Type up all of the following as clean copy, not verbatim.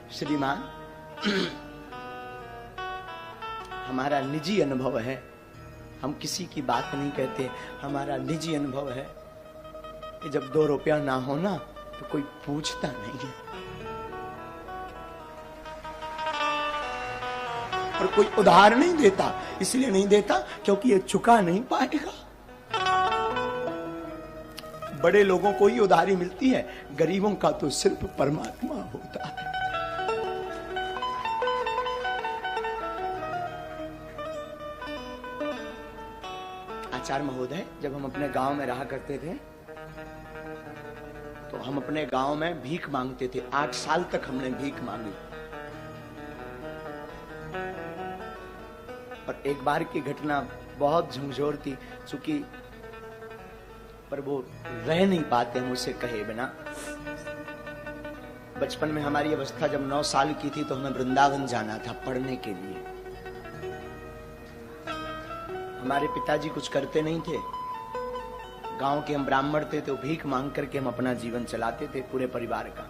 श्रीमान, हमारा निजी अनुभव है, हम किसी की बात नहीं कहते, हमारा निजी अनुभव है कि जब 2 रुपया ना हो ना तो कोई पूछता नहीं है, और कोई उधार नहीं देता। इसलिए नहीं देता क्योंकि ये चुका नहीं पाएगा। बड़े लोगों को ही उधारी मिलती है, गरीबों का तो सिर्फ परमात्मा होता है। आचार्य महोदय, जब हम अपने गांव में रहा करते थे तो हम अपने गांव में भीख मांगते थे। 8 साल तक हमने भीख मांगी। और एक बार की घटना बहुत झंझोर थी, चूंकि पर वो रह नहीं पाते हम उसे कहे बिना। बचपन में हमारी अवस्था जब 9 साल की थी तो हमें वृंदावन जाना था पढ़ने के लिए। हमारे पिताजी कुछ करते नहीं थे, गांव के हम ब्राह्मण थे, तो भीख मांग करके हम अपना जीवन चलाते थे पूरे परिवार का।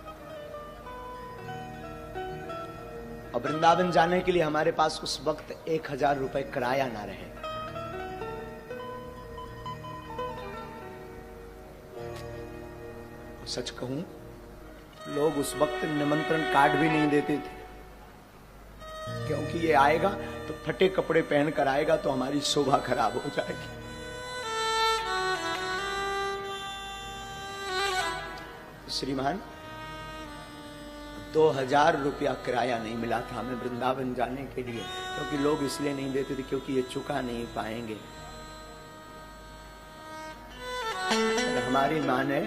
और वृंदावन जाने के लिए हमारे पास उस वक्त 1000 रुपए किराया ना रहे। सच कहूं, लोग उस वक्त निमंत्रण कार्ड भी नहीं देते थे, क्योंकि ये आएगा तो फटे कपड़े पहनकर आएगा तो हमारी शोभा खराब हो जाएगी। श्रीमान, 2000 रुपया किराया नहीं मिला था हमें वृंदावन जाने के लिए, क्योंकि लोग इसलिए नहीं देते थे क्योंकि ये चुका नहीं पाएंगे। हमारी माँ ने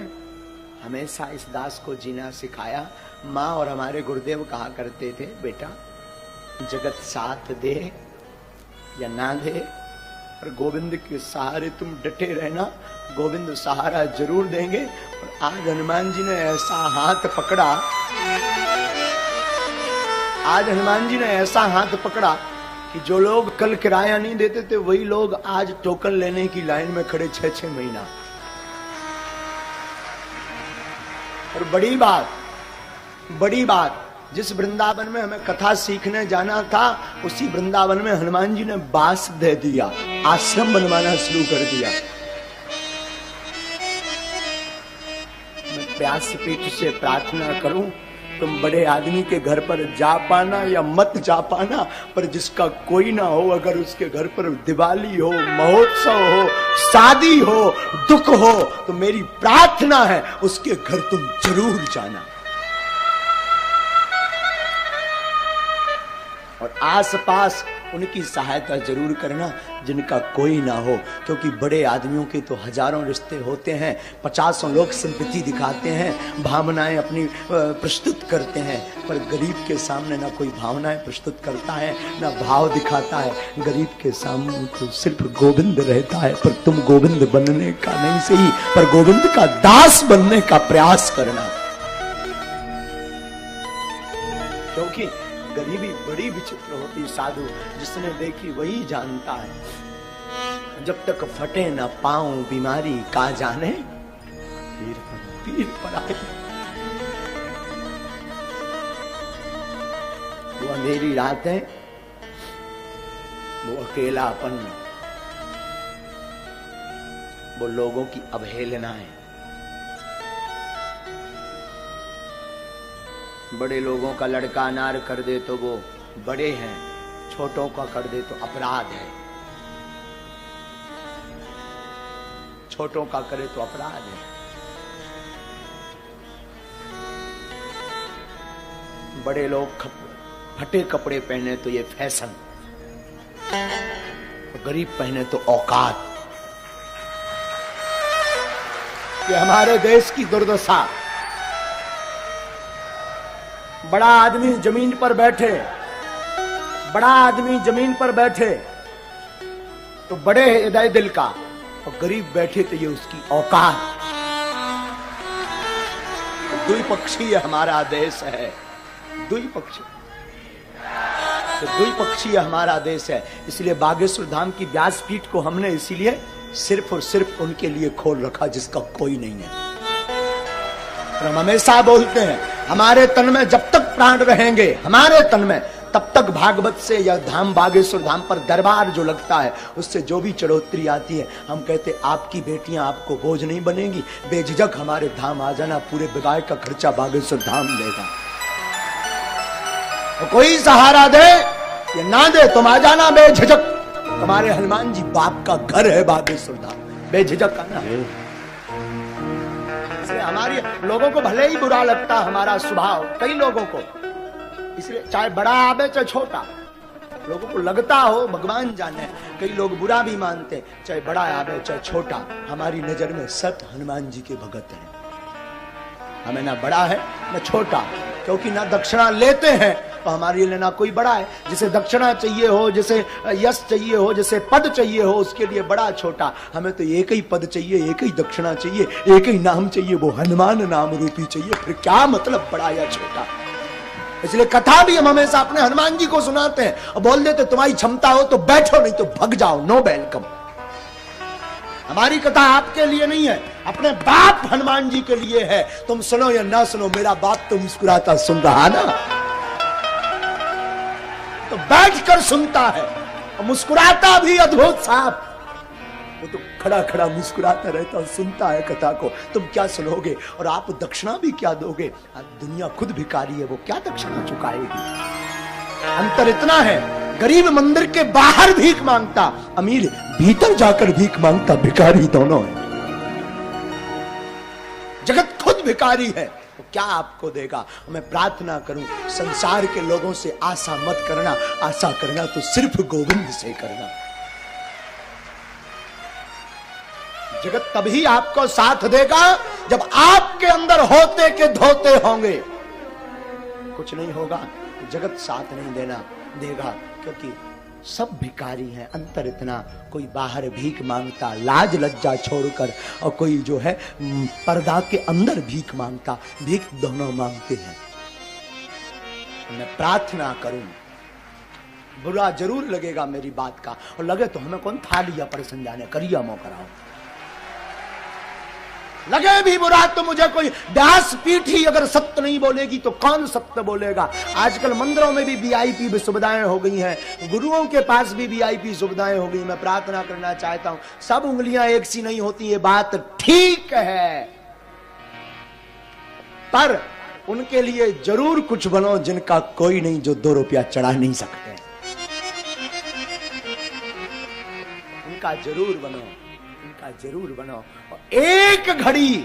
हमेशा इस दास को जीना सिखाया। माँ और हमारे गुरुदेव कहा करते थे, बेटा जगत साथ दे या ना दे, पर गोविंद के सहारे तुम डटे रहना, गोविंद सहारा जरूर देंगे। और आज हनुमान जी ने ऐसा हाथ पकड़ा, आज हनुमान जी ने ऐसा हाथ पकड़ा कि जो लोग कल किराया नहीं देते थे वही लोग आज टोकन लेने की लाइन में खड़े 6-6 महीना। और बड़ी बात, जिस वृंदावन में हमें कथा सीखने जाना था उसी वृंदावन में हनुमान जी ने बास दे दिया, आश्रम बनवाना शुरू कर दिया। मैं व्यासपीठ से प्रार्थना करूं, तुम बड़े आदमी के घर पर जा पाना या मत जा पाना, पर जिसका कोई ना हो, अगर उसके घर पर दिवाली हो, महोत्सव हो, शादी हो, दुख हो, तो मेरी प्रार्थना है उसके घर तुम जरूर जाना। और आसपास उनकी सहायता जरूर करना जिनका कोई ना हो, क्योंकि बड़े आदमियों के तो हजारों रिश्ते होते हैं, 50 लोग सिंपैथी दिखाते हैं, भावनाएं अपनी प्रस्तुत करते हैं, पर गरीब के सामने ना कोई भावनाएं प्रस्तुत करता है ना भाव दिखाता है। गरीब के सामने तो सिर्फ गोविंद रहता है। पर तुम गोविंद बनने का नहीं सही, पर गोविंद का दास बनने का प्रयास करना, क्योंकि गरीबी बड़ी विचित्र होती। साधु जिसने देखी वही जानता है। जब तक फटे न पाऊं बीमारी का जाने, पीर पर आए। वो अंधेरी रातें, वो अकेलापन, वो लोगों की अवहेलनाएं, बड़े लोगों का लड़का अनार कर दे तो वो बड़े हैं, छोटों का कर दे तो अपराध है, छोटों का करे तो अपराध है। बड़े लोग फटे कपड़े पहने तो ये फैशन, गरीब पहने तो औकात। ये हमारे देश की दुर्दशा। बड़ा आदमी जमीन पर बैठे, बड़ा आदमी जमीन पर बैठे तो बड़े हृदय दिल का, और गरीब बैठे तो ये उसकी औकात। द्विपक्षीय हमारा देश है, द्विपक्षीय, तो द्विपक्षीय हमारा देश है। इसलिए बागेश्वर धाम की व्यासपीठ को हमने इसीलिए सिर्फ और सिर्फ उनके लिए खोल रखा जिसका कोई नहीं है। हम हमेशा बोलते हैं, हमारे तन में जब तक प्राण रहेंगे हमारे तन में, तब तक भागवत से या धाम बागेश्वर धाम पर दरबार जो लगता है उससे जो भी चढ़ोतरी आती है, हम कहते आपकी बेटियां आपको बोझ नहीं बनेगी, बेझिझक हमारे धाम आ जाना, पूरे विवाह का खर्चा बागेश्वर धाम देगा। तो कोई सहारा दे या ना दे, तुम आ जाना बेझिझक। तुम्हारे हनुमान जी बाप का घर है बागेश्वर धाम, बेझिझक आना। इसलिए हमारी लोगों को भले ही बुरा लगता हमारा स्वभाव, कई लोगों को, इसलिए चाहे बड़ा आवे चाहे छोटा, लोगों को लगता हो, भगवान जाने, कई लोग बुरा भी मानते, चाहे बड़ा आवे चाहे छोटा, हमारी नजर में सब हनुमान जी के भगत हैं। हमें ना बड़ा है ना छोटा, क्योंकि ना दक्षिणा लेते हैं तो हमारे लिए ना कोई बड़ा है। जिसे दक्षिणा चाहिए हो, जिसे यश चाहिए हो, जिसे पद चाहिए हो, उसके लिए बड़ा छोटा। हमें तो एक ही पद चाहिए, एक ही दक्षिणा चाहिए, एक ही नाम चाहिए, वो हनुमान नाम रूपी चाहिए। फिर क्या मतलब बड़ा या छोटा। इसलिए कथा भी हम हमेशा अपने हनुमान जी को सुनाते हैं और बोल देते तुम्हारी क्षमता हो तो बैठो, नहीं तो भग जाओ, नो वेलकम। हमारी कथा आपके लिए नहीं है, अपने बाप हनुमान जी के लिए है। तुम सुनो या ना सुनो, मेरा बाप तो मुस्कुराता सुन रहा ना, तो बैठकर सुनता है और मुस्कुराता भी अद्भुत साहब। वो तो खड़ा खड़ा मुस्कुराता रहता और सुनता है कथा को। तुम क्या सुनोगे और आप दक्षिणा भी क्या दोगे? दुनिया खुद भिखारी है, वो क्या दक्षिणा चुकाएगी? अंतर इतना है, गरीब मंदिर के बाहर भीख मांगता, अमीर भीतर जाकर भीख मांगता, भिखारी दोनों है। जगत खुद भिखारी है, तो क्या आपको देगा? मैं प्रार्थना करूं संसार के लोगों से आशा मत करना, आशा करना तो सिर्फ गोविंद से करना। जगत तभी आपको साथ देगा जब आपके अंदर होते के धोते होंगे। कुछ नहीं होगा, जगत साथ नहीं देगा, क्योंकि सब भिखारी हैं। अंतर इतना, कोई बाहर भीख मांगता लाज लज्जा छोड़कर, और कोई जो है पर्दा के अंदर भीख मांगता, भीख दोनों मांगते हैं। मैं प्रार्थना करूं, बुरा जरूर लगेगा मेरी बात का, और लगे तो हमें कौन था लिया पर जाने करिया मो कराओ, लगे भी बुरा तो मुझे कोई व्यास पीठी अगर सत्य नहीं बोलेगी तो कौन सत्य बोलेगा। आजकल मंदिरों में भी वीआईपी सुविधाएं हो गई हैं, गुरुओं के पास भी वीआईपी सुविधाएं हो गई। मैं प्रार्थना करना चाहता हूं, सब उंगलियां एक सी नहीं होती, ये बात ठीक है, पर उनके लिए जरूर कुछ बनो जिनका कोई नहीं, जो 2 रुपया चढ़ा नहीं सकते, उनका जरूर बनो, उनका जरूर बनो। एक घड़ी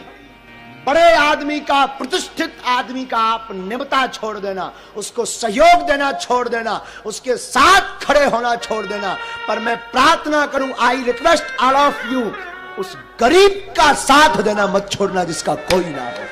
बड़े आदमी का, प्रतिष्ठित आदमी का आप निमता छोड़ देना, उसको सहयोग देना छोड़ देना, उसके साथ खड़े होना छोड़ देना। पर मैं प्रार्थना करूं, I request all of you, उस गरीब का साथ देना मत छोड़ना जिसका कोई ना हो।